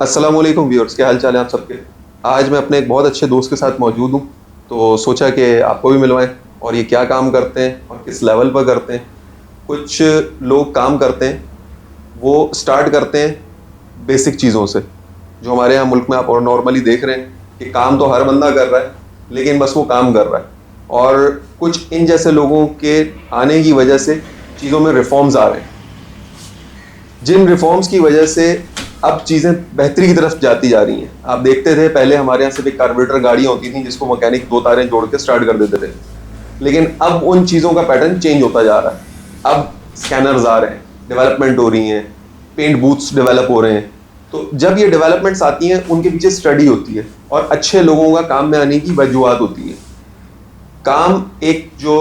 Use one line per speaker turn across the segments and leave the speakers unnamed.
अस्सलाम वालेकुम व्यूअर्स, क्या हाल चाल है आप सबके। आज मैं अपने एक बहुत अच्छे दोस्त के साथ मौजूद हूँ, तो सोचा कि आपको भी मिलवाएं और ये क्या काम करते हैं और किस लेवल पर करते हैं। कुछ लोग काम करते हैं, वो स्टार्ट करते हैं बेसिक चीज़ों से, जो हमारे यहाँ मुल्क में आप और नॉर्मली देख रहे हैं कि काम तो हर बंदा कर रहा है, लेकिन बस वो काम कर रहा है। और कुछ इन जैसे लोगों के आने की वजह से चीज़ों में रिफॉर्म्स आ रहे हैं, जिन रिफॉर्म्स की वजह से अब चीज़ें बेहतरी की तरफ जाती जा रही हैं। आप देखते थे पहले हमारे यहाँ सिर्फ एक कार्बोरेटर गाड़ियाँ होती थी जिसको मैकेनिक दो तारें जोड़ के स्टार्ट कर देते थे, लेकिन अब उन चीज़ों का पैटर्न चेंज होता जा रहा है। अब स्कैनर्स आ रहे हैं, डेवलपमेंट हो रही हैं, पेंट बूथ्स डेवलप हो रहे हैं। तो जब ये डेवलपमेंट्स आती हैं उनके पीछे स्टडी होती है और अच्छे लोगों का काम में आने की वजूहत होती है। काम एक जो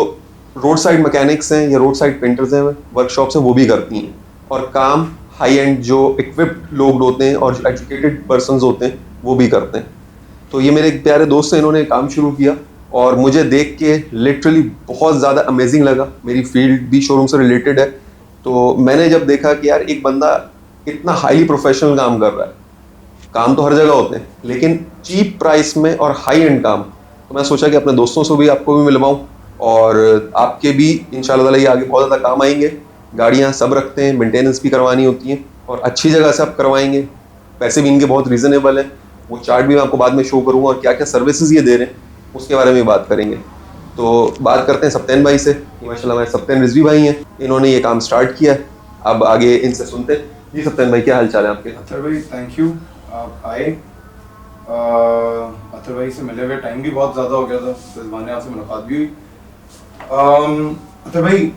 रोड साइड मैकेनिक्स हैं या रोड साइड पेंटर्स हैं, वर्कशॉप्स हैं, वो भी करती हैं। और काम हाई एंड जो इक्विप्ड लोग होते हैं और जो एजुकेटेड पर्सन्स होते हैं वो भी करते हैं। तो ये मेरे एक प्यारे दोस्त हैं, इन्होंने काम शुरू किया और मुझे देख के लिटरली बहुत ज़्यादा अमेजिंग लगा। मेरी फील्ड भी शोरूम से रिलेटेड है, तो मैंने जब देखा कि यार एक बंदा इतना हाईली प्रोफेशनल काम कर रहा है। काम तो हर जगह होते हैं, लेकिन चीप प्राइस में और हाई एंड काम, तो मैं सोचा कि अपने दोस्तों से भी आपको भी मिलवाऊँ और आपके भी इंशाल्लाह ताला ये आगे बहुत ज़्यादा काम आएंगे। गाड़ियाँ सब रखते हैं, मेंटेनेंस भी करवानी होती है और अच्छी जगह से आप करवाएंगे। पैसे भी इनके बहुत रीज़नेबल हैं। वो चार्ट भी मैं आपको बाद में शो करूँगा और क्या क्या सर्विसेज ये दे रहे हैं उसके बारे में बात करेंगे। तो बात करते हैं सप्तेन भाई से। माशाल्लाह हमारे सप्तेन रिजवी भाई हैं, इन्होंने ये काम स्टार्ट किया है। अब आगे इनसे सुनते हैं। जी सप्तेन भाई, क्या हाल चाल है आपके?
अतर भाई थैंक यू, आप आए। अतर भाई से मिले हुए टाइम भी बहुत ज़्यादा हो गया था, तो इस बहाने आपसे मुलाकात भी हुई। अतर भाई,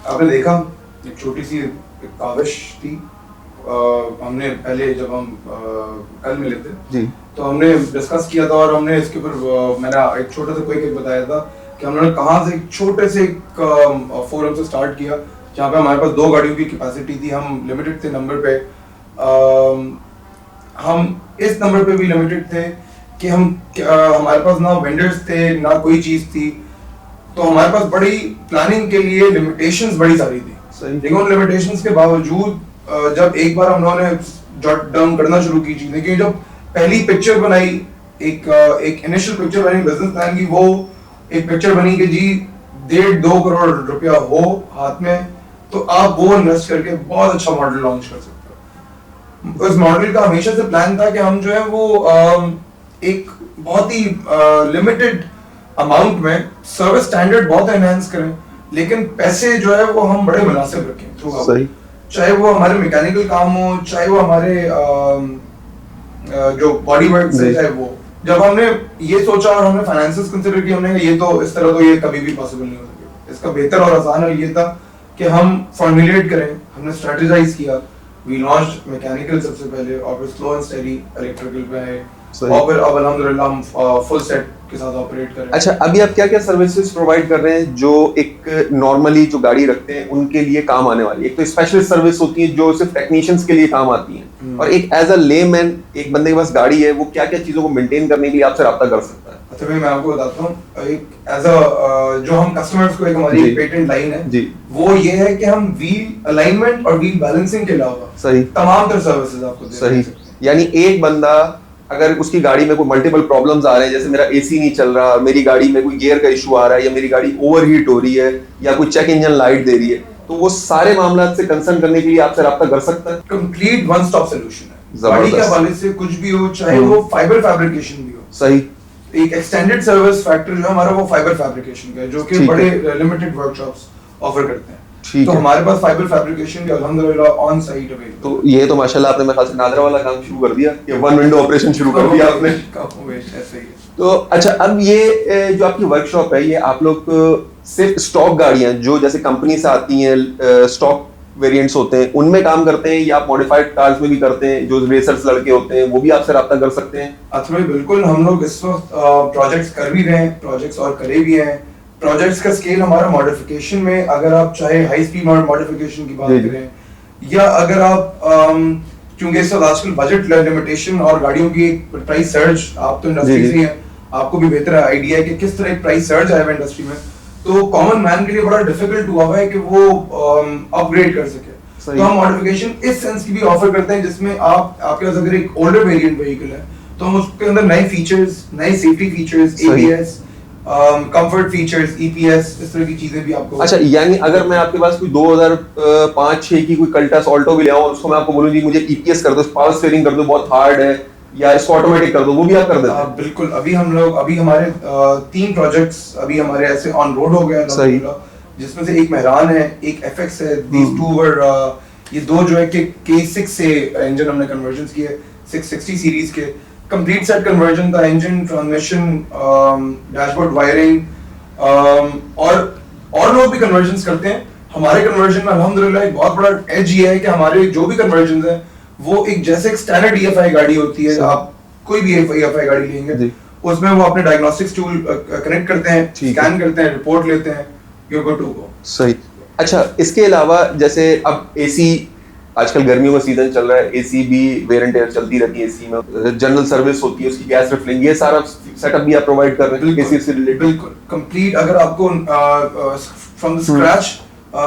आपने देखा एक छोटी सी एक काविश थी। हमने पहले जब हम कल मिले थे
जी,
तो हमने डिस्कस किया था और हमने इसके ऊपर मैंने एक छोटा सा क्विक बताया था कि हमने कहाँ से एक छोटे से एक फोरम से स्टार्ट किया जहाँ पे हमारे पास 2 गाड़ियों की कैपेसिटी थी। हम लिमिटेड थे नंबर पे, हम इस नंबर पे भी लिमिटेड थे कि हमारे पास ना वेंडर्स थे ना कोई चीज़ थी। तो हमारे पास बड़ी प्लानिंग के लिए लिमिटेशंस बड़ी सारी थी। लेकिन उन लिमिटेशंस के बावजूद जब एक बार हम लोगों ने जॉट डाउन करना शुरू की चीजें, क्योंकि जब पहली पिक्चर बनाई, एक इनिशियल पिक्चर बनी बिजनेस प्लान की, वो एक पिक्चर बनी कि जी 1.5-2 करोड़ रुपया हो हाथ में तो आप वो इन्वेस्ट करके बहुत अच्छा मॉडल लॉन्च कर सकते हो। उस मॉडल का हमेशा से प्लान था कि हम जो है वो एक बहुत ही लिमिटेड अमाउंट में सर्विस स्टैंडर्ड बहुत एनहांस करें, लेकिन पैसे जो है वो हम बड़े मुनासिब रखें थ्रू आउट। चाहे वो हमारे मैकेनिकल काम हो, चाहे वो हमारे जो बॉडी वर्क से, चाहे वो। जब हमने ये सोचा और हमने फाइनेंसेस कंसीडर किया, हमने ये तो इस तरह तो ये कभी भी पॉसिबल नहीं हो सकेगा। इसका बेहतर और आसान हल ये था कि हम फॉर्मुलेट करें। हमने स्ट्रेटेजाइज किया, वी लॉन्च्ड मैकेनिकल सबसे पहले और फिर स्लो एंड स्टेडी इलेक्ट्रिकल पे आए और फिर अब अल्हम्दुलिल्लाह हम फुल सेट के साथ ऑपरेट कर रहे हैं।
अच्छा, अभी आप क्या क्या सर्विसेज प्रोवाइड कर रहे हैं जो एक नॉर्मली जो गाड़ी रखते हैं उनके लिए काम आने वाली? एक तो स्पेशलिस्ट सर्विस होती है जो सिर्फ टेक्नीशियंस के लिए काम आती है, और एक एज अ लेमैन एक बंदे के पास गाड़ी है, वो क्या क्या चीजों को मेंटेन करने के लिए आपसे राब्ता कर सकता है?
अच्छा भाई, मैं आपको बताता हूँ, एक एज अ जो हम कस्टमर्स को एक हमारी पेटेंट लाइन है
जी,
वो ये है कि हम व्हील अलाइनमेंट और व्हील बैलेंसिंग के अलावा
सही
तमाम तरह सर्विसेज आपको दे
सही। यानी एक बंदा अगर उसकी गाड़ी में कोई मल्टीपल प्रॉब्लम्स आ रहे हैं, जैसे मेरा एसी नहीं चल रहा, मेरी गाड़ी में कोई गियर का इशू आ रहा है, या मेरी गाड़ी ओवरहीट हो रही है, या कोई चेक इंजन लाइट दे रही है, तो वो सारे मामला से कंसर्न करने के लिए आपसे राब्ता कर सकता है।
कंप्लीट वन स्टॉप सॉल्यूशन है। गाड़ी के हवाले से कुछ भी हो, चाहे वो फाइबर फैब्रिकेशन भी हो।
सही।
एक एक्सटेंडेड सर्विस फैक्टर जो हमारा वो फाइबर फैब्रिकेशन का है, जो कि बड़े लिमिटेड वर्कशॉप्स ऑफर करते हैं। तो हमारे पास फाइबर फैब्रिकेशन के अल्हम्दुलिल्लाह ऑन साइट अवेलेबल।
तो ये तो माशाल्लाह आपने मेरे ख्याल से नादरा वाला काम शुरू कर दिया, ये वन विंडो ऑपरेशन शुरू कर दिया आपने।
ऐसे ही।
तो अच्छा, अब ये जो आपकी वर्कशॉप है, ये आप लोग सिर्फ स्टॉक गाड़ियां जो जैसे कंपनी से आती हैं, स्टॉक वेरिएंट्स होते हैं, उनमें काम करते हैं, या आप मॉडिफाइड कार्स में भी करते हैं? जो रेसर्स लड़के होते हैं वो भी आपसे राब्ता कर सकते हैं?
अच्छा भाई बिल्कुल, हम लोग इस वक्त प्रोजेक्ट्स कर भी रहे हैं, प्रोजेक्ट्स और करे भी हैं। प्रोजेक्ट्स का स्केल हमारा मॉडिफिकेशन में, अगर आप चाहे हाई स्पीड मॉडिफिकेशन की बात करें, या अगर आप क्योंकि इस वक्त आजकल बजट लिमिटेशन और गाड़ियों की प्राइस सर्ज, आप तो इंडस्ट्री से हैं, आपको भी बेहतर आइडिया है कि किस तरह एक प्राइस सर्ज आया है इंडस्ट्री में। तो कॉमन मैन के लिए बड़ा डिफिकल्ट हुआ है कि वो अपग्रेड कर सके।
सही।
तो हम मॉडिफिकेशन इस सेंस की भी ऑफर करते हैं जिसमें आपके पास अगर एक ओल्डर वेरिएंट व्हीकल है तो हम उसके अंदर नए फीचर्स, नए सेफ्टी फीचर्स,
सही।
एबीएस, कंफर्ट फीचर्स, ईपीएस, इस तरह की चीजें भी आपको।
अच्छा, यानी अगर मैं आपके पास कोई 2005-6 की कोई कल्टस ऑल्टो भी ले आऊं और उसको मैं आपको बोलूं जी मुझे ईपीएस कर दो, पावर स्टीयरिंग कर दो, बहुत हार्ड है, या इसको ऑटोमेटिक कर दो, वो भी आप कर देते हैं?
बिल्कुल। अभी हमारे 3 प्रोजेक्ट्स अभी हमारे ऐसे ऑन रोड हो गए हैं
सही।
अल्हम्दुलिल्लाह, जिसमें से एक मेहरान है, एक एफएक्स है। दीज टू वर ये दो जो है कि K6 से इंजन हमने कन्वर्जन किए, 660 सीरीज के कंप्लीट सेट कन्वर्जन था, इंजन, ट्रांसमिशन, डैशबोर्ड वायरिंग, और लोग भी कन्वर्जन्स करते हैं। हमारे कन्वर्जन में अल्हम्दुलिल्लाह एक बहुत बड़ा एज ये है कि हमारे जो भी कन्वर्जन है वो एक जैसे एक स्टैंडर्ड ईएफआई गाड़ी होती है, आप कोई भी ईएफआई गाड़ी लेंगे उसमें वो अपने डायग्नोस्टिक्स टूल कनेक्ट करते हैं, स्कैन करते हैं, रिपोर्ट लेते हैं, यू गुड टू गो।
सही। अच्छा, इसके अलावा जैसे अब एसी, आजकल गर्मियों का सीजन चल रहा है, एसी भी वेयर एंड टेयर चलती रहती है, एसी में जनरल सर्विस होती है, उसकी गैस रिफिलिंग, ये सारा सेटअप भी आप प्रोवाइड कर रहे हैं एसी से रिलेटेड?
बिल्कुल कंप्लीट। अगर आपको from the scratch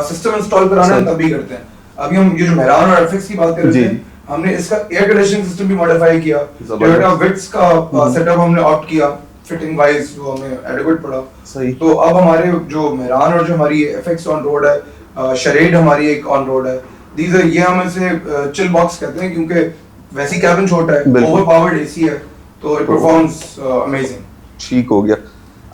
system install कराना है तभी करते हैं। अभी हम ये जो मेहरान और एफएक्स की बात कर रहे हैं, हमने इसका एयर कंडीशनिंग सिस्टम भी मॉडिफाई किया, विड्थ का सेटअप हमने ऑप्ट किया, फिटिंग वाइज जो हमें एडिक्वेट पड़ा।
सही।
तो अब हमारे जो मेहरान और जो हमारी एफएक्स ऑन रोड है, शरेड हमारी एक ऑन रोड है, दीज आर, ये हम इसे चिल बॉक्स कहते हैं क्योंकि वैसी कैबिन छोटा है, ओवर पावर्ड एसी है, तो इट परफॉर्म्स अमेजिंग।
ठीक हो गया।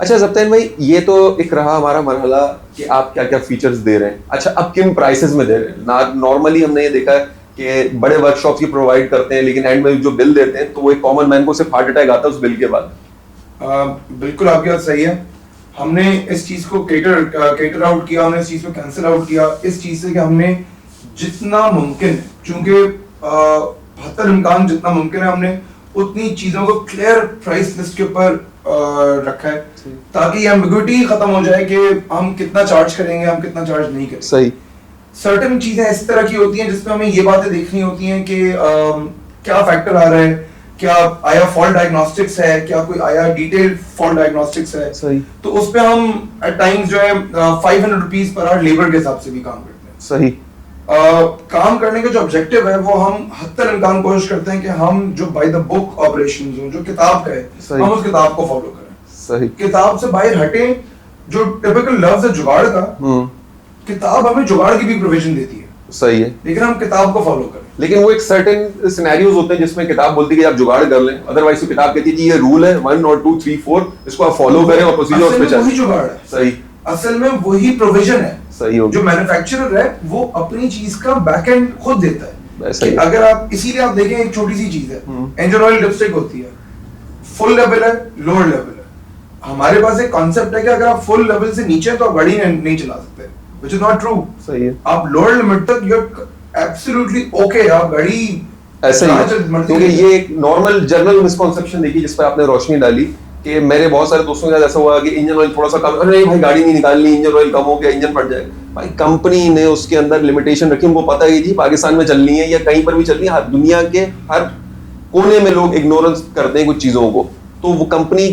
अच्छा ज़ब्तैन भाई, ये तो एक रहा हमारा मरहला कि आप क्या क्या फीचर्स दे रहे हैं। अच्छा, अब किन प्राइसेस में दे रहे हैं? नॉर्मली हमने ये देखा है कि बड़े वर्कशॉप्स की प्रोवाइड करते हैं, लेकिन एंड में जो बिल देते हैं तो वो एक कॉमन मैन को सिर्फ हार्ट अटैक आता है उस बिल के बाद।
बिल्कुल आपकी बात सही है। हमने इस चीज को केटर आउट किया, हमने इस चीज को कैंसिल आउट किया इस चीज से कि हमने जितना मुमकिन है, चूंकि 72 इम्कान जितना मुमकिन है, हमने उतनी चीजों को क्लियर प्राइस लिस्ट के ऊपर रखा है ताकि ये एम्बिग्युइटी खत्म हो जाए कि हम कितना चार्ज करेंगे, हम कितना चार्ज नहीं करेंगे।
सही।
सर्टेन चीजें इस तरह की होती हैं जिसमें हमें ये बातें देखनी होती हैं कि क्या फैक्टर आ रहा है, क्या आया फॉल्ट डायग्नोस्टिक्स है, क्या कोई आया डिटेल फॉल्ट डायग्नोस्टिक्स है।
सही।
तो उस पे हम एट टाइम्स जो है 500 रुपीज पर आवर लेबर के हिसाब से भी काम करते हैं।
सही।
काम करने का जो ऑब्जेक्टिव है वो हम हद तक इम्कान कोशिश करते हैं कि हम जो बाय द बुक ऑपरेशंस हो, जो किताब का है, हम उस किताब को फॉलो करें।
सही।
किताब से बाहर हटे। जो टिपिकल लफ्ज है जुगाड़ का, किताब हमें जुगाड़ की भी प्रोविजन देती है।
सही है।
लेकिन हम किताब को फॉलो करें।
लेकिन वो एक सर्टेन सिनेरियोज होते हैं जिसमें किताब बोलती है कि आप जुगाड़ कर लें, अदरवाइज तो किताब कहती है कि ये रूल है 1 और 2 3 4, इसको आप फॉलो करें और प्रोसीजर उस पे चलें।
वही जुगाड़ है।
सही।
असल में वही प्रोविजन है।
सही हो।
जो मैन्युफैक्चरर है वो अपनी चीज का बैक एंड खुद देता है।
सही।
अगर आप इसीलिए आप देखें, एक छोटी सी चीज है, इंजन ऑयल डिपस्टिक होती है, फुल लेवल है, लोअर लेवल है। हमारे पास एक कॉन्सेप्ट है कि अगर आप फुल लेवल से नीचे तो आप गाड़ी नहीं चला सकते, व्हिच इज नॉट ट्रू।
सही है।
आप लोअर लिमिट तक यू आर एब्सोल्युटली ओके, आप गाड़ी
ऐसा ही है। क्योंकि ये एक नॉर्मल जनरल मिसकॉन्सेप्शन देखी जिस पर आपने रोशनी डाली कि मेरे बहुत सारे दोस्तों के साथ ऐसा हुआ कि इंजन ऑयल थोड़ा सा कम, अरे भाई गाड़ी नहीं निकालनी, इंजन ऑयल कम हो गया, इंजन फट जाएगा। भाई कंपनी ने उसके अंदर लिमिटेशन रखी, उनको पता है जी पाकिस्तान में चलनी है या कहीं पर भी चलनी है, दुनिया के हर कोने में लोग इग्नोरेंस करते हैं कुछ चीजों को, तो वो कंपनी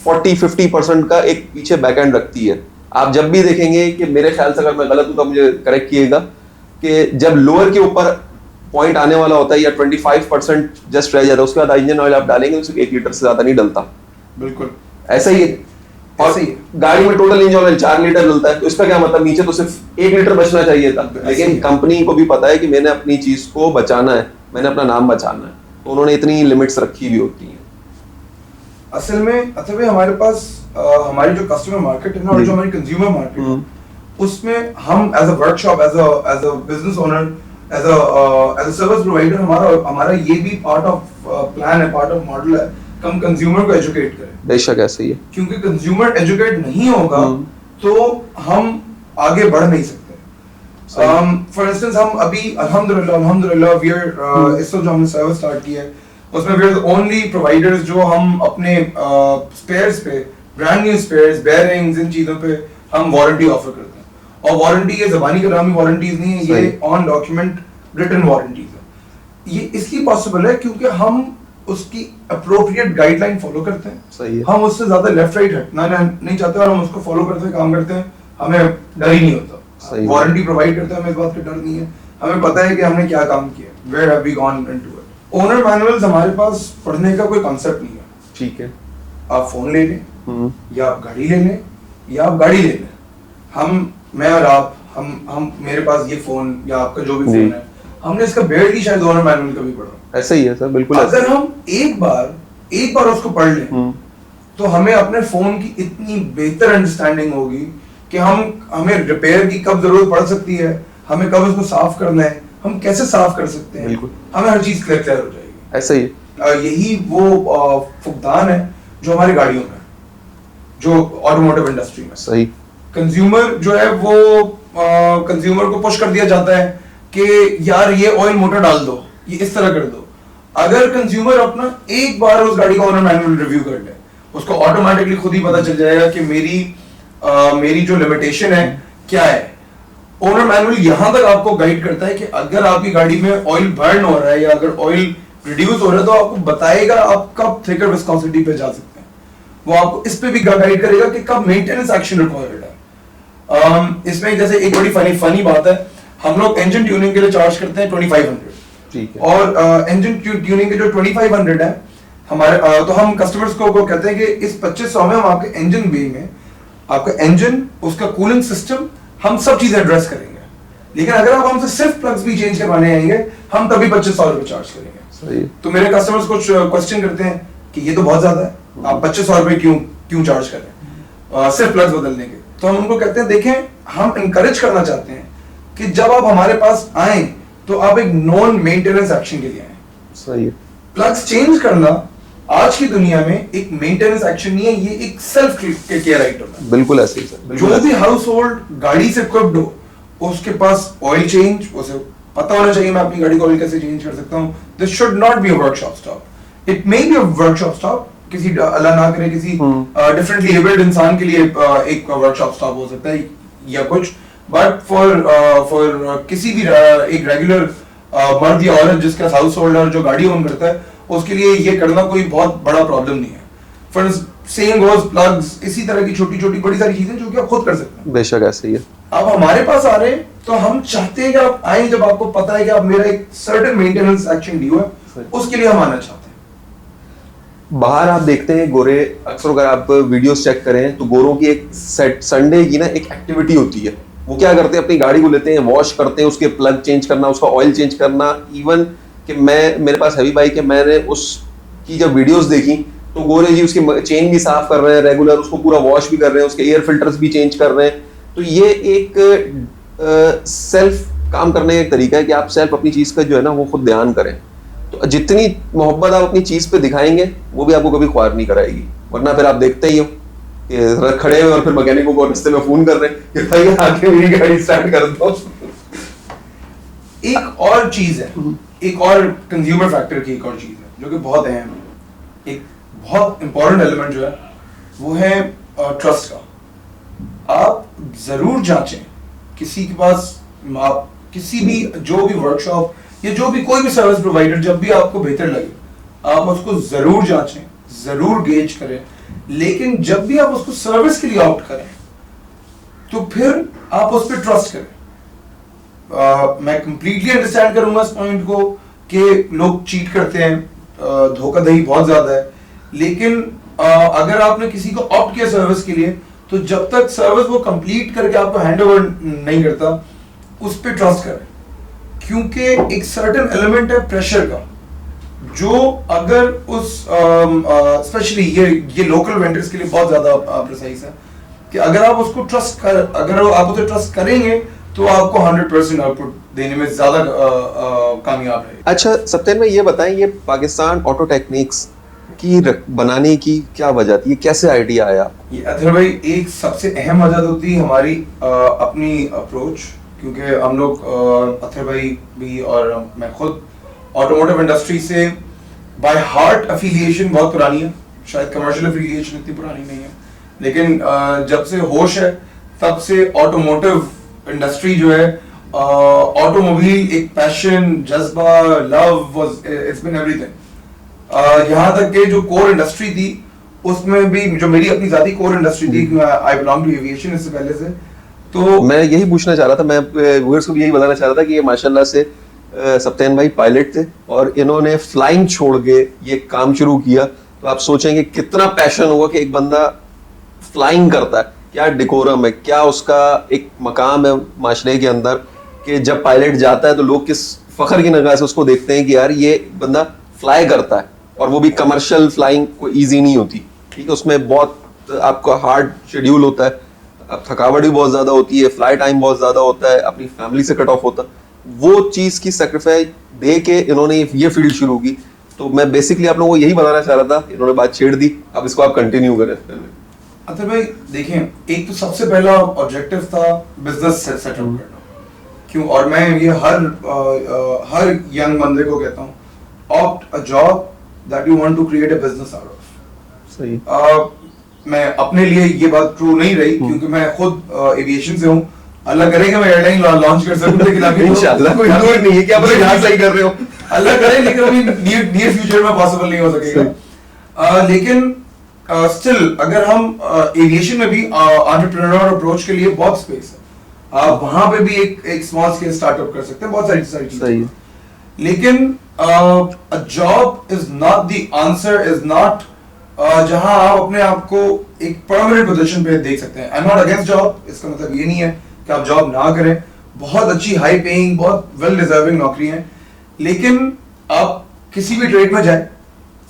40-50% का एक पीछे बैकएंड रखती है। आप जब भी देखेंगे कि मेरे ख्याल से, अगर मैं गलत हूं तो मुझे करेक्ट किएगा, कि जब लोअर के ऊपर पॉइंट आने वाला होता है या 25% जस्ट रह जाता है, उसके बाद इंजन ऑयल आप डालेंगे उसमें 1 लीटर से ज्यादा नहीं डलता।
बिल्कुल
ऐसा ही है। और गाड़ी में टोटल इंजन ऑयल 4 लीटर डलता है, तो इसका क्या मतलब, नीचे तो सिर्फ 1 लीटर बचना चाहिए था। लेकिन कंपनी को भी पता है कि मैंने अपनी चीज को बचाना है, मैंने अपना नाम बचाना है, तो उन्होंने इतनी लिमिट्स रखी भी होती हैं।
असल में हमारे पास हमारी जो कस्टमर मार्केट है ना और जो हमारी कंज्यूमर मार्केट है, उसमें हम as a workshop, as a business owner, as a service provider, हमारा ये भी पार्ट ऑफ प्लान है, पार्ट ऑफ मॉडल है कि हम कंज्यूमर को एजुकेट करें।
बेशक ऐसे ही है।
क्योंकि कंज्यूमर एजुकेट नहीं होगा तो हम आगे बढ़ नहीं सकते। फॉर इंस्टेंस हम अभी अल्हम्दुलिल्लाह वी आर इस वक्त जो हमने सर्विस स्टार्ट की है उसमें we are the only providers जो हम अपने स्पेयर्स पे, ब्रांड न्यू स्पेयर्स, बेयरिंग्स, इन चीजों पे हम वारंटी ऑफर करते हैं। और वारंटी ये ज़बानी कलामी वारंटीज नहीं है, ये ऑन डॉक्यूमेंट रिटन वारंटीज है। ये इसलिए पॉसिबल है क्योंकि हम उसकी अप्रोप्रिएट गाइडलाइन फॉलो करते हैं।
सही है।
हम उससे ज्यादा लेफ्ट राइट हटना नहीं चाहते और हम उसको फॉलो करते हुए काम करते हैं, हमें डर ही नहीं होता। वारंटी प्रोवाइड करते हैं, हमें इस बात का डर नहीं है हमें पता है कि हमने क्या काम किया, where have we gone into it. Owner manuals हमारे पास पढ़ने का कोई कॉन्सेप्ट नहीं है।
ठीक है।
आप फोन ले लें या आप गाड़ी ले लें या आप गाड़ी ले लें, मैं और आप हम मेरे पास ये फोन या आपका जो भी फोन है, हमने इसका बेयरली शायद ओनर मैनुअल कभी पढ़ा।
ऐसा ही है सर, बिल्कुल।
अगर हम एक बार उसको पढ़ लें तो हमें अपने फोन की इतनी बेहतर अंडरस्टैंडिंग होगी कि हमें रिपेयर की कब जरूरत पड़ सकती है, हमें कब उसको साफ करना है, हम कैसे साफ कर सकते हैं,
बिल्कुल
हमें हर चीज क्लियर हो जाएगी।
ऐसा ही
यही वो फुकदान है जो हमारी गाड़ियों में, जो ऑटोमोटिव इंडस्ट्री में।
सही।
कंज्यूमर जो है वो कंज्यूमर को पुश कर दिया जाता है कि यार ये ऑयल मोटर डाल दो, ये इस तरह कर दो। अगर कंज्यूमर अपना एक बार उस गाड़ी का ओनर मैनुअल रिव्यू कर ले, उसको ऑटोमेटिकली खुद ही पता चल जाएगा कि मेरी जो लिमिटेशन है क्या है। ओनर मैनुअल यहां तक आपको गाइड करता है कि अगर आपकी गाड़ी में ऑयल बर्न हो रहा है या अगर ऑयल रिड्यूस हो रहा है तो आपको बताएगा आप कब थिकर विस्कोसिटी पे जा सकते हैं। वो आपको इस पे भी गाइड करेगा कि कब मेंटेनेंस एक्शन रिक्वायर्ड है। इसमें जैसे एक बड़ी फनी बात है, हम लोग इंजन ट्यूनिंग के लिए चार्ज करते हैं 2500।
ठीक है।
और इंजन ट्यूनिंग के जो 2500 है हमारे, तो हम कस्टमर्स को कहते हैं कि इस 2500 में हम आपके इंजन बे में आपका इंजन, उसका कूलिंग सिस्टम, हम सब चीजें एड्रेस करेंगे। लेकिन अगर आप हमसे सिर्फ प्लग्स भी चेंज करवाने आएंगे हम तभी 2500 रुपए चार्ज करेंगे।
सही।
तो मेरे कस्टमर्स कुछ क्वेश्चन करते हैं कि ये तो बहुत ज्यादा है, आप 2500 रुपए क्यों चार्ज कर रहे हैं सिर्फ प्लग्स बदलने के। तो हम उनको कहते हैं देखें, हम इंकरेज करना चाहते हैं कि जब आप हमारे पास आए तो आप एक नॉन मेंटेनेंस एक्शन के लिए आए।
सही है।
प्लग्स चेंज करना आज की दुनिया में एक मेंटेनेंस एक्शन नहीं है, ये एक सेल्फ केयर आइटम है।
बिल्कुल ऐसे ही सर।
जो भी हाउस होल्ड गाड़ी से इक्विप्ड हो उसके पास ऑयल चेंज, उसे पता होना चाहिए मैं अपनी गाड़ी को ऑयल कैसे चेंज कर सकता हूँ। This should not be a workshop stop. It may be a workshop stop, किसी अल्लाह ना करे किसी डिफरेंटली एबल्ड इंसान के लिए एक वर्कशॉप स्टॉप हो सकता है या कुछ, बट फॉर किसी भी एक रेगुलर मर्द या औरत जिसका हाउस होल्डर जो गाड़ी ओन करता है उसके लिए ये करना कोई बहुत बड़ा प्रॉब्लम नहीं है। फॉर सेम गोज प्लग्स, इसी तरह की छोटी छोटी बड़ी सारी चीजें जो कि आप खुद कर सकते हैं।
बेशक ऐसे ही है।
आप हमारे पास आ रहे हैं तो हम चाहते हैं कि आप आए जब आपको पता है कि आप मेरा एक सर्टेन मेंटेनेंस एक्शन ड्यू है, उसके लिए हम आना चाहते हैं।
बाहर आप देखते हैं गोरे, अक्सर अगर आप वीडियोस चेक करें तो गोरों की एक संडे की ना एक एक्टिविटी होती है। वो क्या करते हैं, अपनी गाड़ी को लेते हैं, वॉश करते हैं, उसके प्लग चेंज करना, उसका ऑयल चेंज करना। इवन कि मेरे पास हैवी बाइक है, मैंने उसकी जब वीडियोस देखी तो गोरे जी उसकी चेन भी साफ कर रहे हैं रेगुलर, उसको पूरा वॉश भी कर रहे हैं, उसके एयर फिल्टर्स भी चेंज कर रहे हैं। तो ये एक सेल्फ काम करने का एक तरीका है कि आप सेल्फ अपनी चीज का जो है ना वो खुद ध्यान करें। तो जितनी मोहब्बत आप अपनी चीज पे दिखाएंगे वो भी आपको कभी ख्वार नहीं कराएगी। वरना फिर आप देखते ही हो कि खड़े हुए और फिर मैकेनिकों को रास्ते में फोन कर रहे हैं कि भाई आके मेरी गाड़ी स्टार्ट कर दो।
एक और चीज है, एक और कंज्यूमर फैक्टर की एक और चीज है जो कि बहुत अहम है, एक बहुत इंपॉर्टेंट एलिमेंट जो है वो है ट्रस्ट का। आप जरूर जांचें किसी के पास, आप किसी भी जो भी वर्कशॉप या जो भी कोई भी सर्विस प्रोवाइडर, जब भी आपको बेहतर लगे आप उसको जरूर जांचें, जरूर गेज करें। लेकिन जब भी आप उसको सर्विस के लिए ऑप्ट करें तो फिर आप उस पर ट्रस्ट करें। मैं कंप्लीटली अंडरस्टैंड करूंगा इस पॉइंट को कि लोग चीट करते हैं, धोखाधड़ी बहुत ज्यादा है, लेकिन अगर आपने किसी को ऑप्ट किया सर्विस के लिए तो जब तक सर्विस वो कंप्लीट करके आपको हैंड ओवर नहीं करता उस पर ट्रस्ट करें। क्योंकि एक सर्टेन एलिमेंट है प्रेशर का, जो अगर उस स्पेशली ये लोकल वेंडर्स के लिए बहुत ज्यादा प्रिसाइज है कि अगर आप उसको अगर आप उसे ट्रस्ट करेंगे तो आपको 100% आउटपुट देने में ज्यादा कामयाब है।
अच्छा सत्येंद्र भाई, ये बताएं, ये पाकिस्तान ऑटो टेक्निक्स की बनाने की क्या वजह थी, ये कैसे आइडिया आया?
ये अथर भाई एक सबसे अहम वजह होती है हमारी अपनी अप्रोच, क्योंकि हम लोग अथर भाई भी और मैं खुद ऑटोमोटिव इंडस्ट्री से बाय हार्ट अफिलिएशन बहुत पुरानी है, शायद कमर्शियल अफिलिएशन इतनी पुरानी नहीं है, लेकिन जब से होश है तब से ऑटोमोटिव इंडस्ट्री जो है, ऑटोमोबाइल एक पैशन, जज्बा, लव, इट्स बीन एवरीथिंग। यहाँ तक कि जो कोर इंडस्ट्री थी उसमें भी, जो मेरी अपनी जाती कोर इंडस्ट्री थी, आई बिलोंग टू एविएशन इससे पहले से, तो
मैं यही पूछना चाह रहा था, मैं व्यूअर्स को भी यही बताना चाह रहा था कि ये माशाल्लाह से सप्तान भाई पायलट थे और इन्होंने फ्लाइंग छोड़ के ये काम शुरू किया। तो आप सोचेंगे कितना पैशन होगा कि एक बंदा फ्लाइंग करता है, क्या डिकोरम है, क्या उसका एक मकाम है माशरे के अंदर कि जब पायलट जाता है तो लोग किस फख्र की निगाह से उसको देखते हैं कि यार ये बंदा फ्लाई करता है। और वो भी कमर्शियल फ्लाइंग कोई ईजी नहीं होती, ठीक है, उसमें बहुत आपका हार्ड शेड्यूल होता है, अब थकावट भी बहुत ज्यादा होती है, फ्लाई टाइम बहुत ज्यादा होता है, अपनी फैमिली से कट ऑफ होता है। वो चीज की सेक्रीफाइस दे के इन्होंने ये फील्ड शुरू की। तो मैं बेसिकली आप लोगों को यही बताना चाह रहा था, इन्होंने बात छेड़ दी, अब इसको आप कंटिन्यू करें।
अतर भाई देखें, एक तो सबसे पहला ऑब्जेक्टिव था बिजनेस सेटअप करना। क्यों? और मैं ये हर यंग बंदे को कहता हूँ, opt a job that you want to create a business out of.
सही।
मैं अपने लिए ये बात ट्रू नहीं रही क्योंकि मैं खुद एविएशन से हूँ। अल्लाह करेगा मैं एयरलाइन लॉन्च कर सकूं, लेकिन अभी
इंशाल्लाह कोई दूर नहीं है कि आप यहाँ सही कर रहे हो।
अल्लाह करे, लेकिन अभी नियर फ्यूचर में पॉसिबल नहीं हो सकेगा। लेकिन स्टिल अगर हम एविएशन में भी एंटरप्रेन्योर अप्रोच के लिए बहुत स्पेस है। आप वहां पे भी एक स्मॉल स्केल स्टार्टअप कर सकते हैं, बहुत सारी चीजें। लेकिन a job is not the answer, is not जहां आप अपने आप को एक परमानेंट पोजीशन पे देख सकते हैं। I am not against job, इसका मतलब ये नहीं है कि आप जॉब ना करें। बहुत अच्छी हाई पेइंग, बहुत वेल डिजर्विंग नौकरी है, लेकिन आप किसी भी ट्रेड में जाए,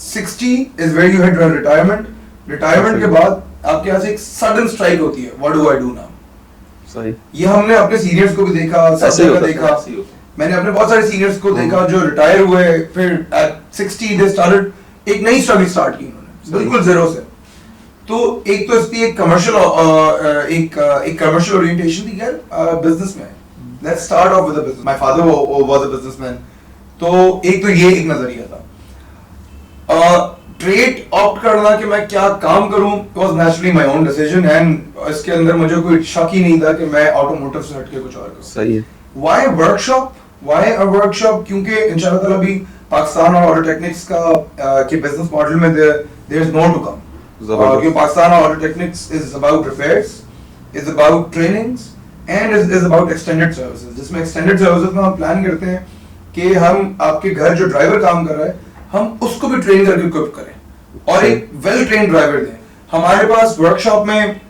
60 is where you head retirement. Retirement के बाद आपके यहाँ से एक सडन स्ट्राइक होती है, what do I do now.
सही।
ये हमने अपने सीनियर्स को भी देखा, सब जगह देखा। मैंने अपने बहुत सारे सीनियर्स को देखा जो रिटायर हुए, फिर एट 60 दे स्टार्टेड एक नई स्ट्रगल स्टार्ट की उन्होंने बिल्कुल जीरो से। तो एक तो इसकी एक कमर्शियल ओरिएंटेशन थी यार बिजनेस में। Let's start of with a business. My father was a businessman. तो एक तो ये एक नजरिया था। ट्रेड ऑप्ट करना कि मैं क्या काम करूं was naturally my own decision, and इसके अंदर मुझे कोई शक ही नहीं था कि मैं ऑटोमोटिव से हटके कुछ और करूं।
सही है।
Why workshop? Why a workshop? क्योंकि इंशाल्लाह ताला भी पाकिस्तान और ऑटो टेक्निक्स का के बिजनेस मॉडल में there is more to come. क्योंकि Pakistan auto technics is about repairs, is about trainings and is about extended services. जिसमें एक्सटेंडेड सर्विसेज में हम प्लान करते हैं कि हम आपके घर जो ड्राइवर काम कर रहा है हम उसको भी ट्रेन करके इक्विप करें और एक वेल ट्रेन ड्राइवर दें। हमारे पास वर्कशॉप में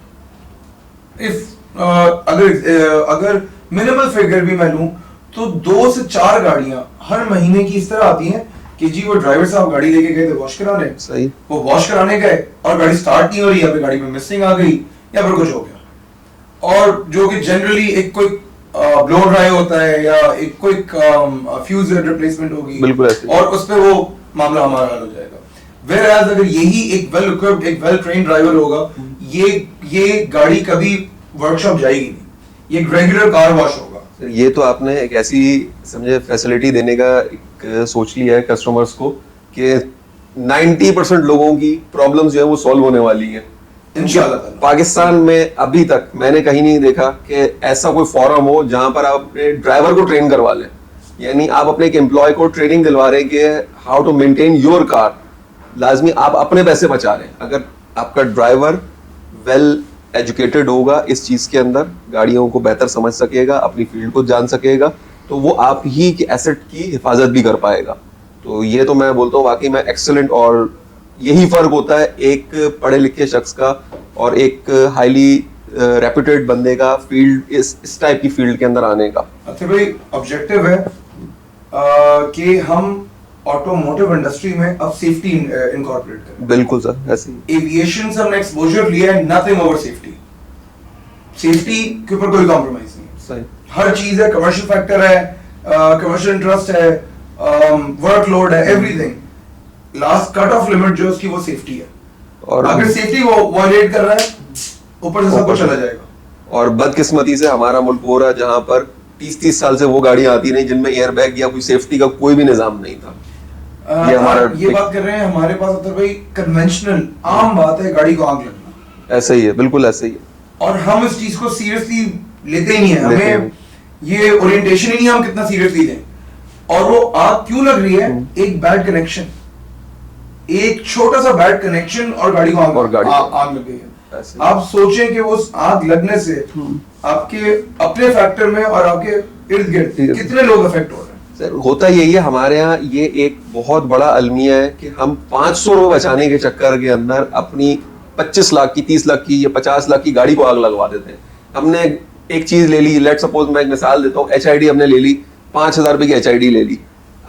इफ अगर मिनिमल फिगर भी मैं लूं तो 2 से 4 गाड़ियां हर महीने की इस तरह आती हैं कि जी वो ड्राइवर साहब गाड़ी लेके गए थे वॉश कराने।
सही।
वो वॉश कराने गए और गाड़ी स्टार्ट नहीं हो रही, या फिर गाड़ी में मिसिंग आ गई या फिर कुछ हो गया। और जो कि जनरली एक कोई ब्लो ड्राई होता है या एक कोई फ्यूज रिप्लेसमेंट होगी,
बिल्कुल ऐसे।
और उस पे वो मामला हमारा हल हो जाएगा। Whereas अगर यही एक वेल इक्विप्ड, एक वेल ट्रेन्ड ड्राइवर होगा, ये गाड़ी कभी वर्कशॉप जाएगी नहीं, ये एक रेगुलर कार वॉश होगा।
ये तो आपने एक ऐसी समझे फैसिलिटी देने का एक सोच लिया है कस्टमर्स को कि 90% लोगों की प्रॉब्लम्स जो है वो सॉल्व होने वाली है
इंशाल्लाह ताला।
पाकिस्तान में अभी तक मैंने कहीं नहीं देखा कि ऐसा कोई फॉरम हो जहां पर आप अपने ड्राइवर को ट्रेन करवा लें। यानी आप अपने एक एम्प्लॉय को ट्रेनिंग दिलवा रहे हैं कि how to maintain your car. लाजमी आप अपने पैसे बचा रहे हैं। अगर आपका ड्राइवर वेल एजुकेटेड होगा इस चीज के अंदर, गाड़ियों को बेहतर समझ सकेगा, अपनी फील्ड को जान सकेगा, तो वो आप ही के एसेट की हिफाजत भी कर पाएगा। तो ये तो मैं बोलता हूँ वाकई में एक्सेलेंट, और यही फर्क होता है एक पढ़े लिखे शख्स का और एक हाईली रेप्यूटेड बंदे का फील्ड, इस टाइप की फील्ड के अंदर आने का।
अच्छा भाई, ऑब्जेक्टिव है कि हम ऑटोमोटिव इंडस्ट्री में अब सेफ्टी इनकॉर्पोरेट करें।
बिल्कुल सर, ऐसे ही।
एविएशन से हमने एक्सपोजर लिया है, नथिंग ओवर सेफ्टी। सेफ्टी के ऊपर कोई कॉम्प्रोमाइज नहीं है।
सही।
हर चीज है, कमर्शियल फैक्टर है, कमर्शियल इंटरेस्ट है, वर्कलोड है, everything. Last cut off limit जो उसकी वो सेफ्टी है, और अगर सेफ्टी वो वायलेट कर रहा है ऊपर से सब कुछ चला जाएगा।
और बदकिस्मती से हमारा मुल्क हो रहा है जहां पर 30-30 साल से वो गाड़ियां आती नहीं जिनमें एयर बैग या कोई सेफ्टी का कोई भी निजाम नहीं था।
ये बात कर रहे हैं हमारे पास अतर भाई कन्वेंशनल आम बात है गाड़ी को आग लगना।
ऐसे ही है, बिल्कुल ऐसे ही है।
और हम इस चीज को सीरियसली लेते ही नहीं है। हमें ये ओरिएंटेशन ही नहीं, हम कितना सीरियसली लें। और वो आग क्यों लग रही है? एक बैड कनेक्शन, एक छोटा सा बैड कनेक्शन और गाड़ी को आग लग गई है।
ऐसे।
आप सोचें कि उस आग लगने से आपके अपने फैक्टर में और आपके इर्द गिर्द कितने लोग अफेक्ट हो रहे हैं।
सर होता यही है हमारे यहाँ, ये एक बहुत बड़ा अलमिया है कि हम 500 रुपए बचाने के चक्कर के अंदर अपनी 25 लाख की, 30 लाख की या 50 लाख की गाड़ी को आग लगवा देते हैं। हमने एक चीज ले ली, लेट सपोज मैं एक मिसाल देता हूँ, HID हमने ले ली, 5,000 रुपए की HID ले ली।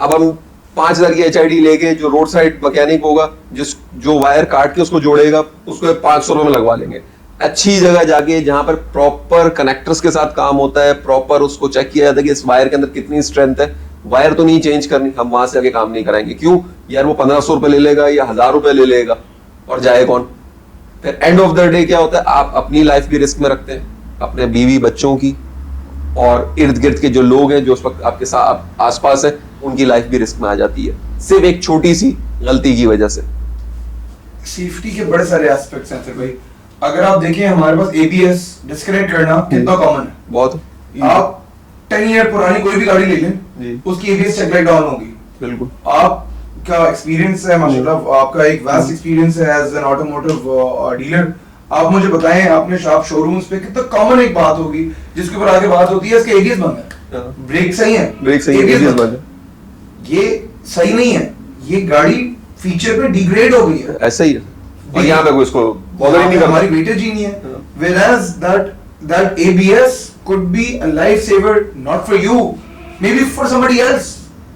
अब हम 5,000 की HID लेके जो रोड साइड मैकेनिक होगा, जो वायर काट के उसको जोड़ेगा, उसको 500 रुपए में लगवा लेंगे। अच्छी जगह जाके जहां पर प्रॉपर कनेक्टर्स के साथ काम होता है, प्रॉपर उसको चेक किया जाता है कि इस वायर के अंदर कितनी स्ट्रेंथ है, वायर तो नहीं चेंज करनी, हम वहां से आगे काम नहीं कराएंगे। क्यों यार, वो 1,500 रुपए ले लेगा या 1,000 रुपए ले लेगा और जाए कौन। फिर एंड ऑफ द डे क्या होता है, आप अपनी लाइफ भी रिस्क में रखते हैं, अपने बीवी बच्चों की, और इर्द गिर्द के जो लोग हैं जो उस वक्त आपके साथ आसपास है, उनकी लाइफ भी रिस्क में आ जाती है, सिर्फ एक छोटी सी गलती की वजह से।
सेफ्टी के बड़े सारे एस्पेक्ट्स हैं सर भाई। अगर आप देखें हमारे पास ABS डिस्कनेक्ट करना कितना कॉमन है।
बहुत।
आप 10 ईयर पुरानी कोई भी गाड़ी ले
जी।
लें, उसकी ABS चेक लाइट डाउन होगी।
बिल्कुल।
आपका एक्सपीरियंस है माशाल्लाह, आपका एक वास्ट एक्सपीरियंस है एज एन ऑटोमोटिव डीलर। आप मुझे बताएं, आपने शॉप शोरूम्स पे कितना कॉमन एक बात होगी जिसके ऊपर आगे बात होती है, इसके ABS बंद है, ब्रेक सही है,
ब्रेक सही है,
ABS
ABS
बंद
बंद
है। ये सही नहीं है, ये गाड़ी फीचर पे डिग्रेड हो गई है।
ऐसा ही है, और यहाँ पे कोई इसको बॉदर ही नहीं करता।
हमारी वेटेज ही नहीं है। Whereas that ABS could be a lifesaver not for you, maybe for somebody else.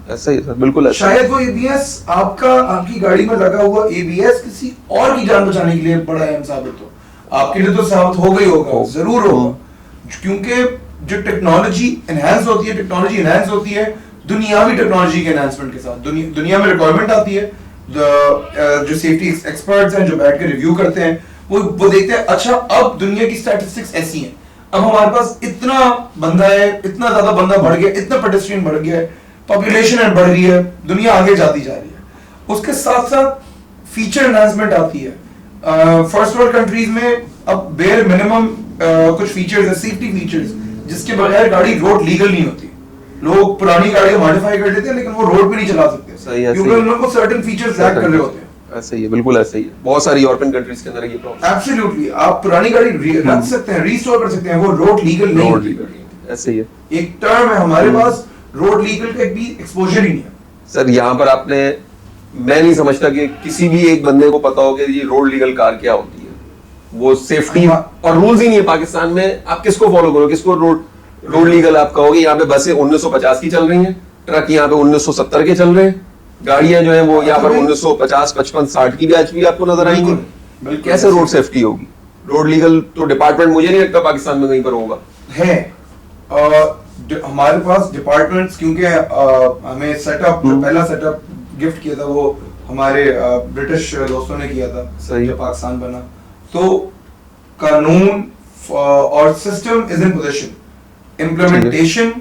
ऐसा ही है सर, बिल्कुल ऐसा।
शायद वो ABS आपकी गाड़ी में लगा हुआ ABS किसी और की जान बचाने के लिए बड़ा अहम साबित हो। आपके लिए तो साबित हो गई होगा, जरूर होगा, क्योंकि जो टेक्नोलॉजी एनहांस होती है दुनियावी टेक्नोलॉजी के एनहांसमेंट के साथ। दुनिया में रिक्वायरमेंट आती है, जो सेफ्टी एक्सपर्ट्स हैं जो बैठ के रिव्यू करते हैं, वो देखते हैं अच्छा अब दुनिया की स्टैटिस्टिक्स ऐसी हैं, अब हमारे पास इतना बंदा है, इतना ज्यादा बंदा बढ़ गया, इतना पेडेस्ट्रियन बढ़ गया है, पॉपुलेशन बढ़ रही है, दुनिया आगे जाती जा रही है। उसके साथ साथ फीचर एनहांसमेंट आती है। फर्स्ट वर्ल्ड कंट्रीज में अब बेयर मिनिमम कुछ फीचर्स है, सेफ्टी फीचर्स, जिसके बगैर गाड़ी रोड लीगल नहीं होती। लोग पुरानी गाड़ी मॉडिफाई कर देते हैं लेकिन वो रोड पे नहीं चला सकते, क्योंकि उन लोगों को सर्टेन फीचर्स लैक कर रहे होते हैं।
ऐसे ही है, बिल्कुल ऐसे ही है, बहुत सारी यूरोपियन कंट्रीज के अंदर ये प्रॉब्लम।
एब्सोल्युटली, आप पुरानी गाड़ी रख सकते हैं, रीस्टोर कर सकते हैं, वो रोड लीगल नहीं होती।
ऐसे ही है,
एक टर्म है हमारे पास, रोड लीगल का भी एक्सपोजर ही नहीं है।
सर यहाँ पर मैं नहीं समझता कि किसी भी एक बंदे को पता हो कि ये रोड लीगल कार क्या होती है। वो सेफ्टी और रूल्स ही नहीं है पाकिस्तान में। आप किसको फॉलो करोगे, किसको रोड लीगल आप कहोगे। यहाँ पे बसें 1950 की चल रही हैं, ट्रक यहाँ पे 1970 के चल रहे हैं, गाड़ियां जो हैं वो यहाँ पर 1950, 55, 60 की भी आज भी आपको नजर आएंगी। कैसे रोड सेफ्टी होगी। रोड लीगल तो डिपार्टमेंट मुझे नहीं लगता पाकिस्तान में कहीं पर होगा।
है हमारे पास डिपार्टमेंट्स, क्योंकि हमें पहला सेटअप गिफ्ट किया था वो हमारे ब्रिटिश दोस्तों ने किया था जब पाकिस्तान बना। तो कानून और system is in position, implementation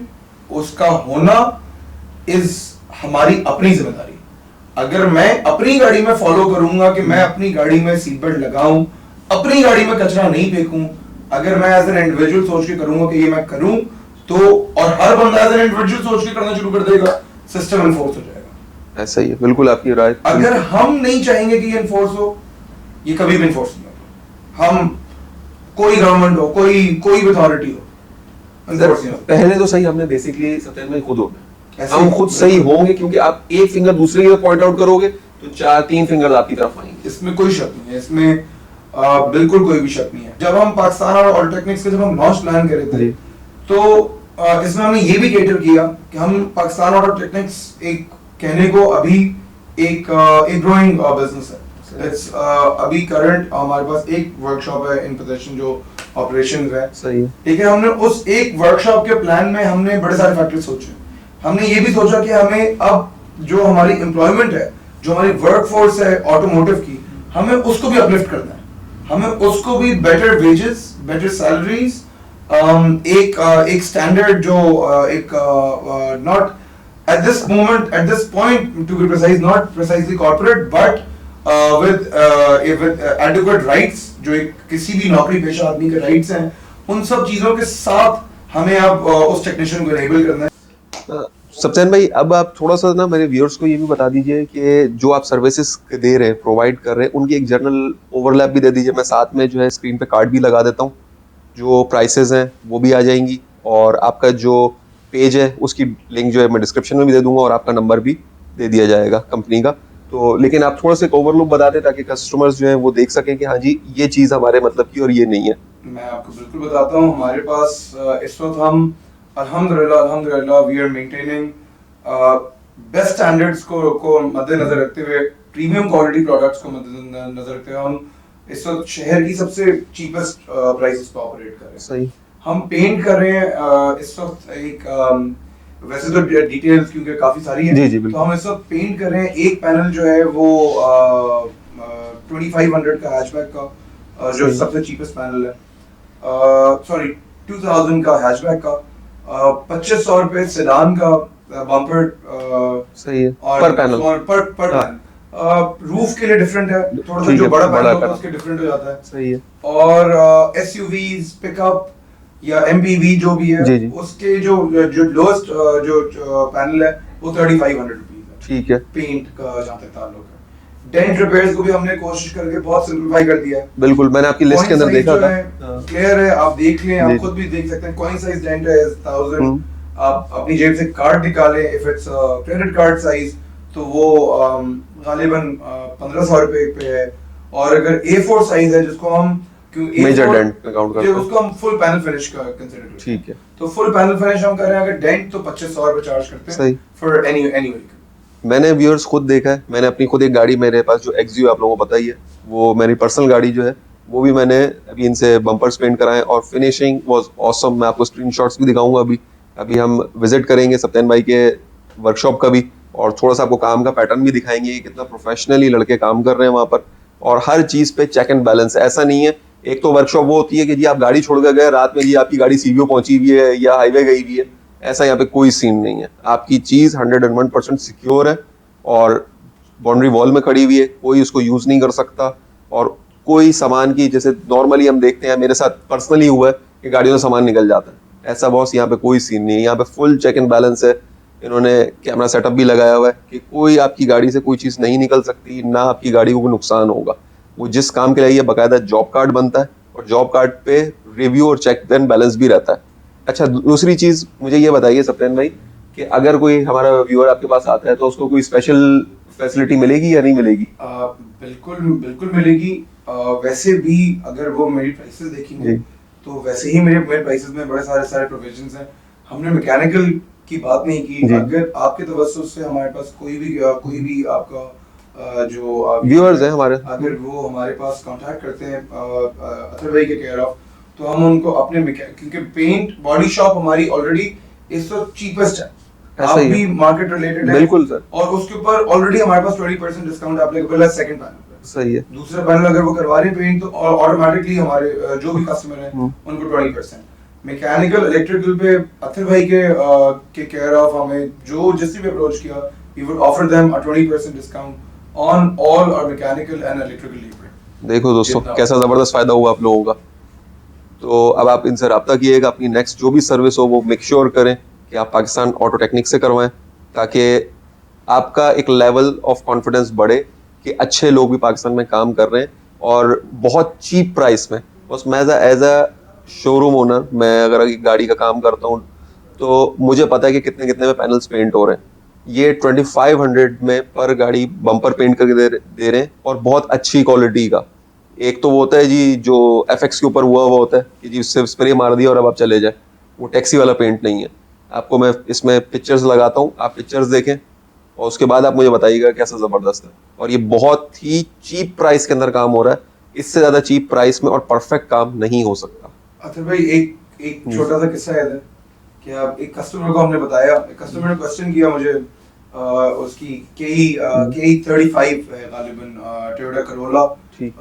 उसका होना इज हमारी अपनी जिम्मेदारी। अगर मैं अपनी गाड़ी में फॉलो करूंगा कि मैं अपनी गाड़ी में सीट बेल्ट लगाऊं, अपनी गाड़ी में कचरा नहीं फेंकूं, अगर मैं एज एन इंडिविजुअल सोच के करूंगा कि ये मैं करूं, तो और हर बंदा एज एन इंडिविजुअल सोच के करना शुरू कर देगा, सिस्टम इन्फोर्स हो जाएगा।
ऐसा ही है, बिल्कुल आपकी राय।
अगर हम नहीं चाहेंगे कि ये इन्फोर्स हो, ये कभी भी इन्फोर्स नहीं होगा। हम कोई गवर्नमेंट हो, कोई भी अथॉरिटी हो,
पहले तो सही हमने बेसिकली सबसे में खुद होना, हम खुद सही होंगे, क्योंकि आप एक फिंगर दूसरे की पॉइंट आउट करोगे तो 4-3 फिंगर आपकी तरफ आएंगे।
इसमें कोई शक नहीं है, इसमें बिल्कुल कोई भी शक नहीं है। जब हम पाकिस्तान और ऑलटेक्निक्स के जब हम लॉन्च प्लान कर रहे थे, तो इसमें हमने ये भी केटर किया कि हम पाकिस्तान और ऑलटेक्निक्स एक कहने को अभी एक ग्रोइंग बिजनेस है। अभी करंट हमारे पास एक वर्कशॉप है इन पोजीशन जो ऑपरेशन है,
सही है।
ठीक है। हमने उस एक वर्कशॉप के प्लान में हमने बड़े सारे फैक्टर्स सोचे। हमने ये भी सोचा कि हमें अब जो हमारी एम्प्लॉयमेंट है, जो हमारी वर्कफोर्स है ऑटोमोटिव की, हमें उसको भी अपलिफ्ट करना है। हमें उसको भी बेटर वेजेस, बेटर सैलरीज, एक स्टैंडर्ड जो not at this moment, at this point to be precise, not precisely corporate, but with adequate rights, जो एक किसी भी नौकरी पेशा आदमी के राइट्स हैं, उन सब चीजों के साथ हमें अब उस टेक्नीशियन को एनेबल करना है।
सत्यन भाई, अब आप थोड़ा सा ना मेरे व्यूअर्स को ये भी बता दीजिए कि जो आप सर्विसेज दे रहे हैं, प्रोवाइड कर रहे हैं, उनकी एक जनरल ओवरलैप भी दे दीजिए। मैं साथ में जो है स्क्रीन पे कार्ड भी लगा देता हूँ, जो प्राइसेस हैं वो भी आ जाएंगी, और आपका जो पेज है उसकी लिंक जो है मैं डिस्क्रिप्शन में भी दे दूंगा, और आपका नंबर भी दे दिया जाएगा कंपनी का। तो लेकिन आप थोड़ा सा एक ओवरलुक बता दें ताकि कस्टमर्स जो है वो देख सकें कि हाँ जी ये चीज़ हमारे मतलब की और ये नहीं है।
मैं आपको बिल्कुल बताता हूँ। हमारे पास इस वक्त हम अल्हम्दुलिल्लाह we are maintaining best standards को मद्देनजर रखते हुए, प्रीमियम क्वालिटी प्रोडक्ट्स को मद्देनजर रखते हुए हम इस वक्त शहर की सबसे चीपेस्ट प्राइसेस पे ऑपरेट कर रहे हैं।
सही।
हम पेंट कर रहे हैं इस वक्त एक वैसे तो डिटेल्स क्योंकि काफी सारी है,
जी जी
तो
बिल्कुल।
हम इस वक्त पेंट कर रहे हैं। एक पैनल जो है वो 2500 का हैचबैक का, जो
सही।
सबसे चीपेस्ट पैनल है, सॉरी 2000 का हैचबैक का, 2500 रुपए सेडान का बम्पर,
सही है।
और
पर पैनल।
पर
हाँ।
पैनल रूफ के लिए डिफरेंट है थोड़ा सा,
ठीक
जो
है,
बड़ा पैनल
बड़ा
होता है
कर।
उसके डिफरेंट हो जाता है।
सही है।
और एसयूवीज पिकअप या एमपीवी जो भी है,
जी जी।
उसके जो जो लोएस्ट जो पैनल है वो 3500 रुपीज है।
ठीक है।
पेंट का जहाँ तक ताल्लुक है, डेंट रिपेयर्स को भी हमने कोशिश करके बहुत सिंपलीफाई कर दिया है।
बिल्कुल, मैंने आपकी लिस्ट के
कॉइन
अंदर
साइज
देखा
जो
था।
है
हाँ।
क्लियर है, आप देख लें,
जी
आप
जी।
खुद भी देख सकते हैं। कॉइन साइज डेंट है 1000।
हम्म।
आप अपनी जेब से कार्ड निकालें, if it's credit card size तो वो गालिबन 1500 रुपए पे है। और अगर A4 साइज है जिसको हम
मेजर डेंट पे काउंट करते हैं।
उसको हम फुल पैनल फिनिश का कंसीडर करते हैं,
ठीक है।
तो फुल पैनल फिनिश हम कर रहे हैं। अगर डेंट तो 2500 रुपए चार्ज करते हैं
सही।
For any vehicle.
मैंने व्यूअर्स खुद देखा है, मैंने अपनी खुद एक गाड़ी, मेरे पास जो एक्सयू आप लोगों को पता ही है, वो मेरी पर्सनल गाड़ी जो है, वो भी मैंने अभी इनसे बम्पर्स पेंट कराए और फिनिशिंग वाज ऑसम। मैं आपको स्क्रीनशॉट्स भी दिखाऊंगा अभी। अभी हम विजिट करेंगे सत्यन भाई के वर्कशॉप का भी, और थोड़ा सा आपको काम का पैटर्न भी दिखाएंगे कि कितना प्रोफेशनली लड़के काम कर रहे हैं वहां पर। और हर चीज पे चेक एंड बैलेंस, ऐसा नहीं है। एक तो वर्कशॉप वो होती है कि जी आप गाड़ी छोड़ कर गए रात में, जी आपकी गाड़ी सीवीओ पहुंची हुई है या हाईवे गई हुई है, ऐसा यहाँ पे कोई सीन नहीं है। आपकी चीज 101% सिक्योर है, और बाउंड्री वॉल में खड़ी हुई है, कोई उसको यूज नहीं कर सकता। और कोई सामान की, जैसे नॉर्मली हम देखते हैं, मेरे साथ पर्सनली हुआ है कि गाड़ियों से सामान निकल जाता है, ऐसा बॉस यहाँ पे कोई सीन नहीं है। यहाँ पे फुल चेक एंड बैलेंस है। इन्होंने कैमरा सेटअप भी लगाया हुआ है कि कोई आपकी गाड़ी से कोई चीज नहीं निकल सकती, ना आपकी गाड़ी को कोई नुकसान होगा। वो जिस काम के लिए ये बकायदा जॉब कार्ड बनता है, और जॉब कार्ड पे रिव्यू और चेक एंड बैलेंस भी रहता है। अच्छा, दूसरी चीज मुझे ये बताइए सत्यन भाई कि अगर कोई हमारा व्यूअर आपके पास आता है तो उसको कोई स्पेशल फैसिलिटी मिलेगी या नहीं मिलेगी?
बिल्कुल बिल्कुल मिलेगी। वैसे भी अगर वो मेरी प्राइसेस देखेंगे
जी।
तो वैसे ही मेरे प्राइसेस में बड़े सारे सारे प्रोविजंस हैं। हमने मैकेनिकल की बात नहीं की।
जी।
अगर आपके तवज्जुह से हमारे पास कोई भी आपका जो
व्यूअर्स हैं हमारे।
अगर वो हमारे पास कांटेक्ट करते हैं अथर भाई के केयर ऑफ, तो हम उनको अपने क्योंकि पेंट बॉडी शॉप हमारी ऑलरेडी इस वक्त चीपेस्ट है,
ऐसा
आप
ही है।
भी मार्केट रिलेटेड है।
बिल्कुल सर।
और उसके ऊपर ऑलरेडी हमारे पास 20% डिस्काउंट अवेलेबल है सेकंड पैनल पे।
सही है।
दूसरा पैनल अगर वो करवा रहे हैं पेंट तो ऑटोमेटिकली हमारे जो भी कस्टमर हैं उनको 20%। मैकेनिकल इलेक्ट्रिकल पे अथर भाई के केयर ऑफ हमें जो जिससे भी अप्रोच किया, we would offer them a 20% discount on all our mechanical and electrical labour.
देखो दोस्तों
जितना
कैसा जबरदस्त फायदा हुआ आप लोगों का। तो अब आप इनसे रब्ता कीजिएगा, अपनी नेक्स्ट जो भी सर्विस हो वो मेक श्योर करें कि आप पाकिस्तान ऑटो टेक्निक से करवाएं, ताकि आपका एक लेवल ऑफ कॉन्फिडेंस बढ़े कि अच्छे लोग भी पाकिस्तान में काम कर रहे हैं और बहुत चीप प्राइस में। बस मैं एज अ शोरूम ओनर, मैं अगर एक गाड़ी का काम करता हूँ तो मुझे पता है कि कितने कितने में पैनल्स पेंट हो रहे हैं। ये 2500 में पर गाड़ी बम्पर पेंट करके दे रहे हैं, और बहुत अच्छी क्वालिटी का। एक तो वो होता है जी जो एफएक्स के ऊपर हुआ होता है कि जी उससे स्प्रे मार दिया और अब आप चले जाए, वो टैक्सी वाला पेंट नहीं है। आपको मैं इसमें पिक्चर्स लगाता हूँ, आप पिक्चर्स देखें और उसके बाद आप मुझे बताइएगा कैसा जबरदस्त है। और ये बहुत ही चीप प्राइस के अंदर काम हो रहा है, इससे ज्यादा चीप प्राइस में और परफेक्ट काम नहीं हो सकता।
अथर भाई एक छोटा सा किस्सा याद है कि आप एक कस्टमर को हमने बताया, कस्टमर ने क्वेश्चन किया मुझे, उसकी KE 35 है गालिबन, टोयोटा करोला,
ठीक।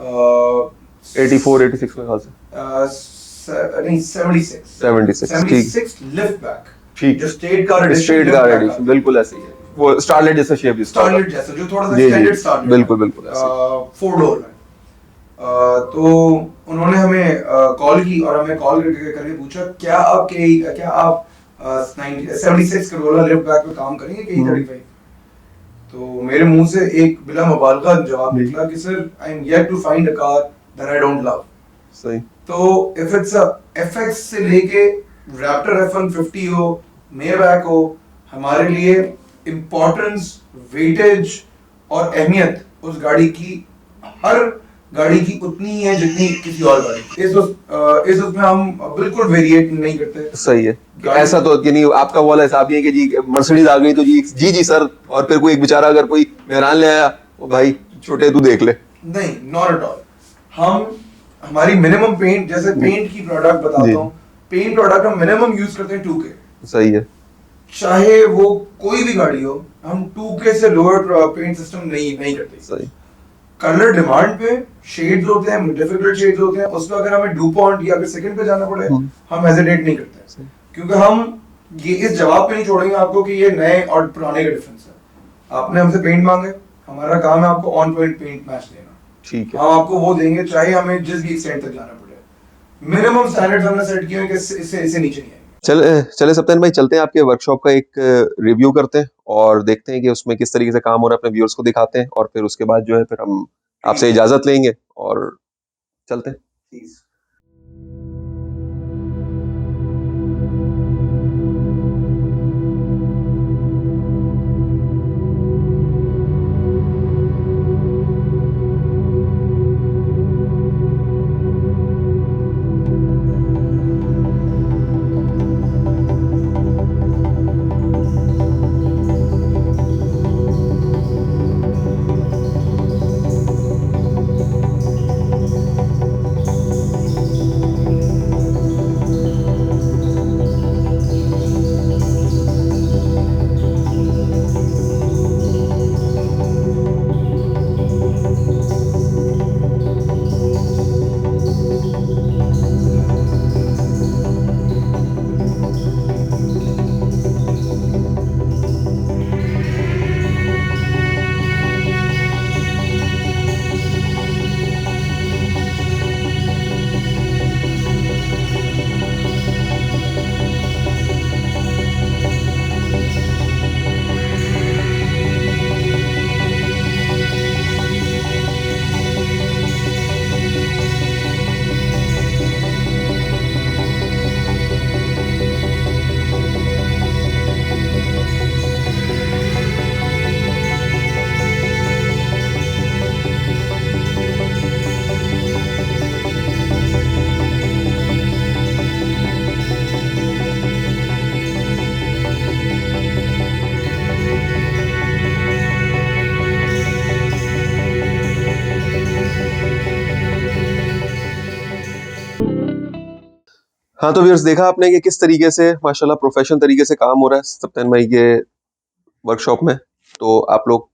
84 86 में खास
नहीं 76
ठीक।
लिफ्ट बैक,
ठीक।
जो state car edition,
straight car edition बिल्कुल ऐसे ही है, वो स्टारलेट जैसा शेप है,
स्टारलेट जैसा, जो थोड़ा सा
जी, जी,
स्टैंडर्ड स्टारलेट,
बिल्कुल बिल्कुल ऐसे।
4 डोर में। तो उन्होंने हमें कॉल की और हमें कॉल करके पूछा क्या आप 76 करोड़ लिफ्ट बैक पे काम करेंगे कि 35। तो मेरे मुंह से एक बिला मुबालगा जवाब निकला कि sir I am yet to find a car that I don't love.
सही।
तो इफ इट्स अ एफएक्स से लेके रैप्टर F-150 हो, मेबैक हो, हमारे लिए इम्पोर्टेंस, वेटेज और अहमियत उस गाड़ी की हर गाड़ी की उतनी ही है जितनी किसी और गाड़ी की। इस उसमें हम बिल्कुल वेरिएट नहीं करते।
सही है।
गाड़ी-
ऐसा तो यानी आपका वाला हिसाब नहीं है कि जी मर्सिडीज आ गई तो जी जी जी सर, और फिर कोई एक बेचारा अगर कोई मेहरान ले आया, ओ भाई छोटे तू देख ले।
नहीं, नॉट एट ऑल। हम हमारी मिनिमम पेंट, जैसे पेंट की प्रोडक्ट
जी।
बताता हूँ, पेंट प्रोडक्ट हम मिनिमम यूज करते हैं 2K।
सही है।
चाहे वो कोई भी गाड़ी हो, हम 2K से लोअर पेंट सिस्टम नहीं करते।
सही।
कलर डिमांड पे शेड्स होते हैं, डिफिकल्ट शेड्स होते हैं, उसमें अगर हमें डुपॉन्ट या फिर सेकंड पे जाना पड़े, हम हेजिटेट नहीं करते
सही।
क्योंकि हम ये इस जवाब पे नहीं छोड़ेंगे आपको कि ये नए और पुराने का डिफरेंस है। आपने हमसे पेंट मांगे, हमारा काम है आपको ऑन पॉइंट पेंट मैच देना।
ठीक है।
हम आपको वो देंगे चाहे हमें जिस भी एक्सटेंट तक जाना पड़े। मिनिमम स्टैंडर्ड्स हमने सेट किए हैं कि इससे नीचे नहीं आएंगे।
चले सप्तान भाई, चलते हैं आपके वर्कशॉप का एक रिव्यू करते हैं और देखते हैं कि उसमें किस तरीके से काम हो रहा है, अपने व्यूअर्स को दिखाते हैं और फिर उसके बाद जो है फिर हम आपसे इजाजत लेंगे और चलते हैं।
Please.
हाँ तो व्यूअर्स, देखा आपने कि किस तरीके से माशाल्लाह प्रोफेशनल तरीके से काम हो रहा है सप्तान भाई के वर्कशॉप में। तो आप लोग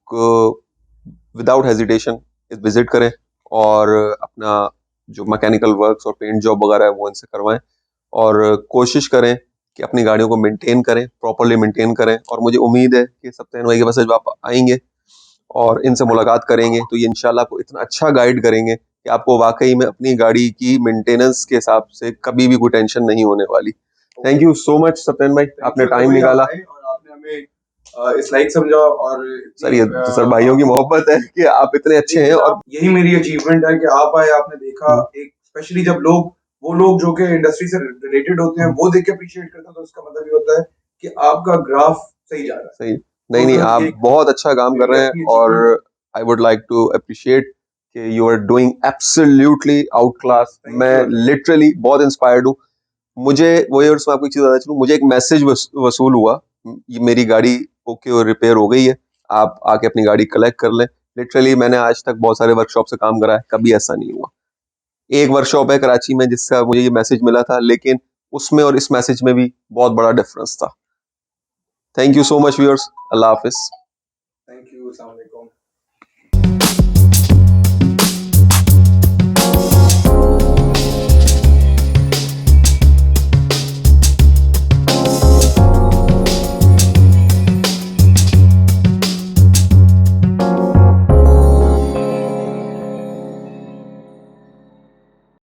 विदाउट हेजिटेशन विजिट करें और अपना जो मैकेनिकल वर्क्स और पेंट जॉब वगैरह है वो इनसे करवाएं और कोशिश करें कि अपनी गाड़ियों को मेंटेन करें, प्रॉपरली मेंटेन करें। और मुझे उम्मीद है कि सप्तान भाई के पास जब आप आएंगे और इनसे मुलाकात करेंगे तो ये इंशाल्लाह आपको इतना अच्छा गाइड करेंगे कि आपको वाकई में अपनी गाड़ी की मेंटेनेंस के हिसाब से कभी भी कोई टेंशन नहीं होने वाली। Thank you so much Satyan भाई, आपने टाइम निकाला
और आपने हमें इस लाइक समझा। और
सर ये तो सर भाइयों की मोहब्बत है कि आप इतने अच्छे हैं। और
यही मेरी अचीवमेंट है कि आप आए, आपने देखा, एक स्पेशली जब वो लोग जो कि इंडस्ट्री से रिलेटेड होते हैं वो देख के अप्रिशिएट करते हैं, तो उसका मतलब ये होता है कि आपका ग्राफ सही जा रहा है।
सही। नहीं, आप बहुत अच्छा काम कर रहे हैं और I would like to appreciate कि you are doing absolutely out class. मैं लिटरली बहुत इंस्पायर्ड हूँ। मुझे वही, और इसमें आपको एक चीज बताना चलूं, मुझे एक मैसेज वसूल हुआ, ये मेरी गाड़ी ओके और रिपेयर हो गई है, आप आके अपनी गाड़ी कलेक्ट कर लें। लिटरली मैंने आज तक बहुत सारे वर्कशॉप से काम करा है, कभी ऐसा नहीं हुआ। एक वर्कशॉप है कराची में जिसका मुझे ये मैसेज मिला था, लेकिन उसमें और इस मैसेज में भी बहुत बड़ा डिफरेंस था। Thank you so much viewers, Allah Hafiz.
Thank you, अस्सलाम वालेकुम।